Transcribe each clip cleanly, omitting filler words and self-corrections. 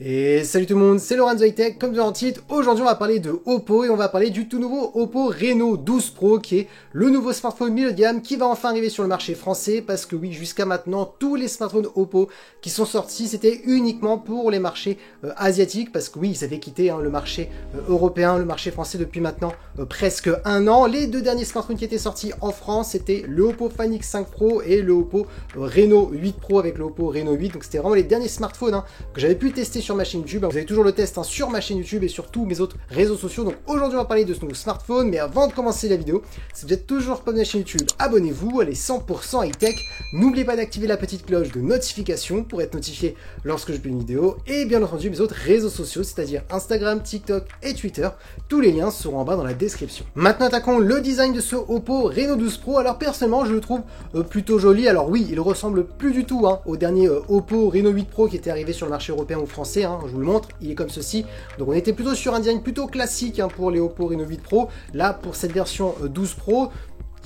Et salut tout le monde, c'est Lorenzo Hightech, comme dans le titre, aujourd'hui on va parler de Oppo et on va parler du tout nouveau Oppo Reno 12 Pro qui est le nouveau smartphone milieu de gamme qui va enfin arriver sur le marché français parce que oui, jusqu'à maintenant, tous les smartphones Oppo qui sont sortis, c'était uniquement pour les marchés asiatiques parce que oui, ils avaient quitté le marché européen, le marché français depuis maintenant presque un an. Les deux derniers smartphones qui étaient sortis en France, c'était le Oppo Find X5 Pro et le Oppo Reno 8 Pro avec le Oppo Reno 8, donc c'était vraiment les derniers smartphones que j'avais pu tester sur ma chaîne YouTube. Vous avez toujours le test sur ma chaîne YouTube et sur tous mes autres réseaux sociaux. Donc aujourd'hui on va parler de ce nouveau smartphone, mais avant de commencer la vidéo, si vous êtes toujours pas de la chaîne YouTube, abonnez-vous, elle est 100% high-tech. N'oubliez pas d'activer la petite cloche de notification pour être notifié lorsque je publie une vidéo, et bien entendu mes autres réseaux sociaux, c'est-à-dire Instagram, TikTok et Twitter. Tous les liens seront en bas dans la description. Maintenant attaquons le design de ce Oppo Reno 12 Pro. Alors personnellement je le trouve plutôt joli. Alors oui, il ressemble plus du tout au dernier Oppo Reno 8 Pro qui était arrivé sur le marché européen ou français. Je vous le montre, il est comme ceci. Donc on était plutôt sur un design plutôt classique pour les Oppo Reno 8 Pro. Là pour cette version 12 Pro,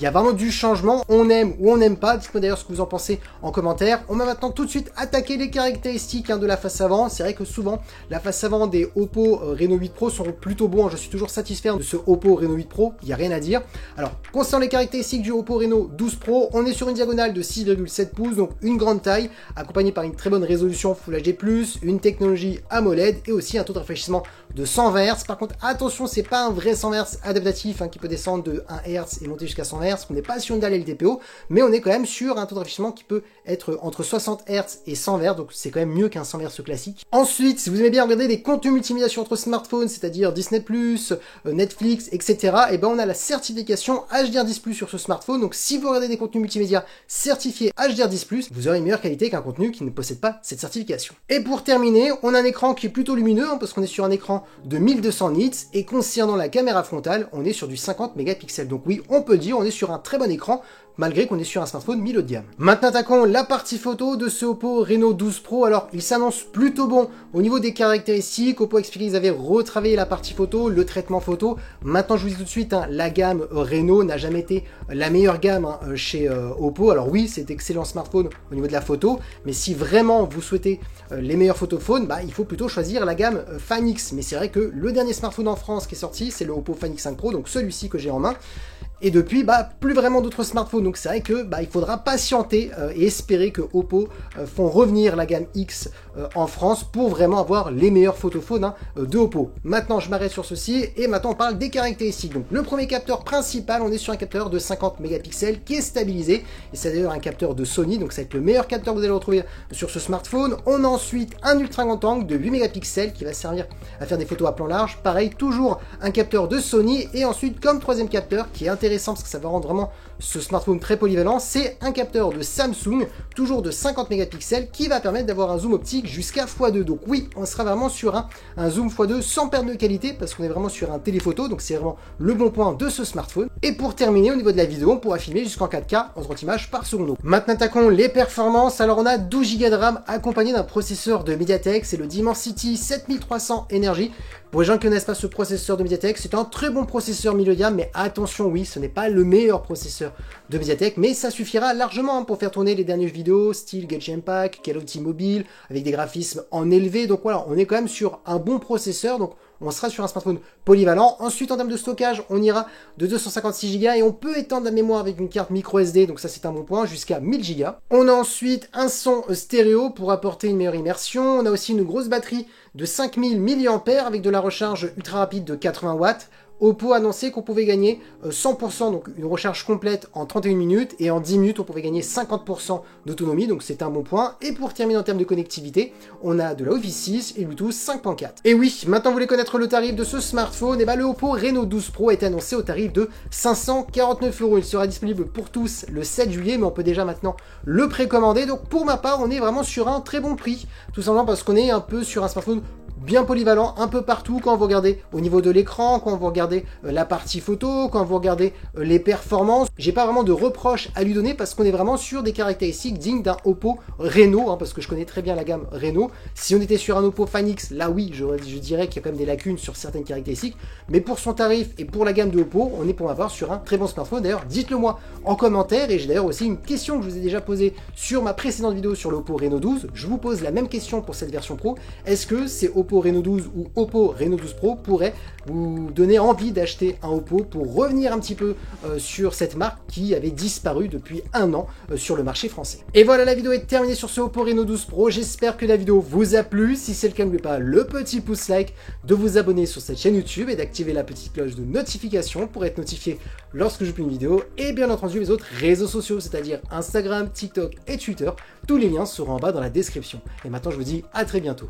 il y a vraiment du changement, on aime ou on n'aime pas, dites-moi d'ailleurs ce que vous en pensez en commentaire. On va maintenant tout de suite attaquer les caractéristiques de la face avant. C'est vrai que souvent, la face avant des Oppo Reno 8 Pro sont plutôt bons. Je suis toujours satisfait de ce Oppo Reno 8 Pro, il n'y a rien à dire. Alors, concernant les caractéristiques du Oppo Reno 12 Pro, on est sur une diagonale de 6,7 pouces, donc une grande taille, accompagnée par une très bonne résolution Full HD+, une technologie AMOLED et aussi un taux de rafraîchissement de 120 Hz. Par contre, attention, c'est pas un vrai 120 Hz adaptatif qui peut descendre de 1 Hz et monter jusqu'à 120 Hz. On n'est pas sur une dalle LTPO, mais on est quand même sur un taux de rafraîchissement qui peut être entre 60 Hz et 100 Hz, donc c'est quand même mieux qu'un 100 Hz classique. Ensuite, si vous aimez bien regarder des contenus multimédia sur votre smartphone, c'est-à-dire Disney+, Netflix, etc., et ben on a la certification HDR10+ sur ce smartphone. Donc si vous regardez des contenus multimédia certifiés HDR10+, vous aurez une meilleure qualité qu'un contenu qui ne possède pas cette certification. Et pour terminer, on a un écran qui est plutôt lumineux, parce qu'on est sur un écran de 1200 nits, et concernant la caméra frontale, on est sur du 50 mégapixels. Donc oui, on peut dire, on est sur un très bon écran, malgré qu'on est sur un smartphone milieu de gamme. Maintenant attaquons la partie photo de ce Oppo Reno 12 Pro. Alors il s'annonce plutôt bon au niveau des caractéristiques. Oppo a expliqué qu'ils avaient retravaillé la partie photo, le traitement photo. Maintenant je vous dis tout de suite, la gamme Reno n'a jamais été la meilleure gamme chez Oppo. Alors oui, c'est excellent smartphone au niveau de la photo, mais si vraiment vous souhaitez les meilleurs photophones, il faut plutôt choisir la gamme Find X. Mais c'est vrai que le dernier smartphone en France qui est sorti, c'est le Oppo Find X5 Pro, donc celui-ci que j'ai en main. Et depuis, plus vraiment d'autres smartphones. Donc c'est vrai que il faudra patienter et espérer que Oppo font revenir la gamme X en France pour vraiment avoir les meilleurs photophones de Oppo. Maintenant, je m'arrête sur ceci et maintenant on parle des caractéristiques. Donc le premier capteur principal, on est sur un capteur de 50 mégapixels qui est stabilisé. Et c'est d'ailleurs un capteur de Sony, donc ça va être le meilleur capteur que vous allez retrouver sur ce smartphone. On a ensuite un ultra grand angle de 8 mégapixels qui va servir à faire des photos à plan large. Pareil, toujours un capteur de Sony. Et ensuite, comme troisième capteur qui est intéressant parce que ça va rendre vraiment ce smartphone très polyvalent, c'est un capteur de Samsung, toujours de 50 mégapixels, qui va permettre d'avoir un zoom optique jusqu'à x2. Donc oui, on sera vraiment sur un zoom x2 sans perte de qualité, parce qu'on est vraiment sur un téléphoto, donc c'est vraiment le bon point de ce smartphone. Et pour terminer, au niveau de la vidéo, on pourra filmer jusqu'en 4K en 30 images par seconde. Maintenant attaquons les performances. Alors on a 12 Go de RAM accompagné d'un processeur de MediaTek, c'est le Dimensity 7300 Energy. Pour les gens qui ne connaissent pas ce processeur de MediaTek, c'est un très bon processeur milieu de gamme, mais attention, oui, ce n'est pas le meilleur processeur de MediaTek, mais ça suffira largement pour faire tourner les dernières vidéos, style Genshin Impact, Call of Duty Mobile, avec des graphismes en élevé. Donc voilà, on est quand même sur un bon processeur, donc on sera sur un smartphone polyvalent. Ensuite, en termes de stockage, on ira de 256 Go et on peut étendre la mémoire avec une carte micro SD, donc ça c'est un bon point, jusqu'à 1000 Go. On a ensuite un son stéréo pour apporter une meilleure immersion. On a aussi une grosse batterie de 5000 mAh avec de la recharge ultra rapide de 80 watts. Oppo a annoncé qu'on pouvait gagner 100%, donc une recharge complète en 31 minutes, et en 10 minutes on pouvait gagner 50% d'autonomie, donc c'est un bon point. Et pour terminer en termes de connectivité, on a de la Wi-Fi 6 et Bluetooth 5.4. Et oui, maintenant vous voulez connaître le tarif de ce smartphone, et le Oppo Reno 12 Pro est annoncé au tarif de 549 €. Il sera disponible pour tous le 7 juillet, mais on peut déjà maintenant le précommander. Donc pour ma part, on est vraiment sur un très bon prix, tout simplement parce qu'on est un peu sur un smartphone bien polyvalent un peu partout quand vous regardez au niveau de l'écran, quand vous regardez la partie photo, quand vous regardez les performances. J'ai pas vraiment de reproches à lui donner parce qu'on est vraiment sur des caractéristiques dignes d'un Oppo Reno, hein, parce que je connais très bien la gamme Reno. Si on était sur un Oppo Find X, là oui, je dirais qu'il y a quand même des lacunes sur certaines caractéristiques, mais pour son tarif et pour la gamme de Oppo, on est pour ma part sur un très bon smartphone. D'ailleurs, dites-le moi en commentaire, et j'ai d'ailleurs aussi une question que je vous ai déjà posée sur ma précédente vidéo sur l'Oppo Reno 12. Je vous pose la même question pour cette version Pro. Est-ce que c'est Oppo Reno 12 ou Oppo Reno 12 Pro pourrait vous donner envie d'acheter un Oppo pour revenir un petit peu sur cette marque qui avait disparu depuis un an sur le marché français. Et voilà, la vidéo est terminée sur ce Oppo Reno 12 Pro. J'espère que la vidéo vous a plu. Si c'est le cas, n'oubliez pas le petit pouce like, de vous abonner sur cette chaîne YouTube et d'activer la petite cloche de notification pour être notifié lorsque je publie une vidéo, et bien entendu les autres réseaux sociaux, c'est-à-dire Instagram, TikTok et Twitter. Tous les liens seront en bas dans la description. Et maintenant, je vous dis à très bientôt.